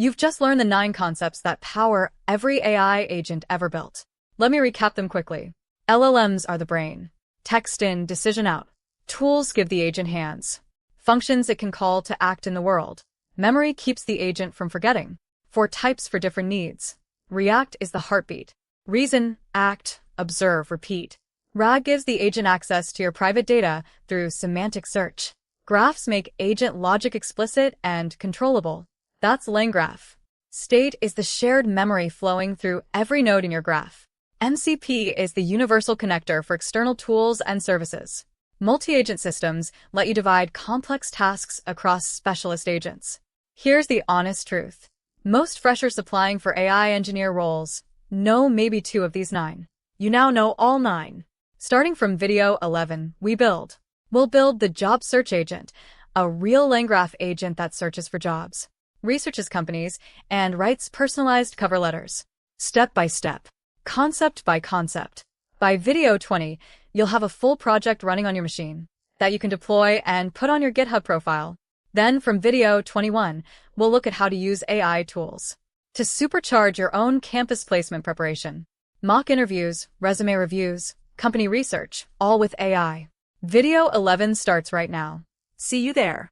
You've just learned the 9 concepts that power every AI agent ever built. Let me recap them quickly. LLMs are the brain. Text in, decision out. Tools give the agent hands. Functions it can call to act in the world. Memory keeps the agent from forgetting. 4 types for different needs. React is the heartbeat. Reason, act, observe, repeat. RAG gives the agent access to your private data through semantic search. Graphs make agent logic explicit and controllable. That's LangGraph. State is the shared memory flowing through every node in your graph. MCP is the universal connector for external tools and services. Multi-agent systems let you divide complex tasks across specialist agents. Here's the honest truth. Most freshers applying for AI engineer roles know maybe 2 of these 9. You now know all 9. Starting from video 11, we'll build the job search agent, a real LangGraph agent that searches for jobs, researches companies, and writes personalized cover letters. Step by step, concept by concept. By video 20, you'll have a full project running on your machine that you can deploy and put on your GitHub profile. Then from video 21, we'll look at how to use AI tools to supercharge your own campus placement preparation. Mock interviews, resume reviews, company research, all with AI. Video 11 starts right now. See you there.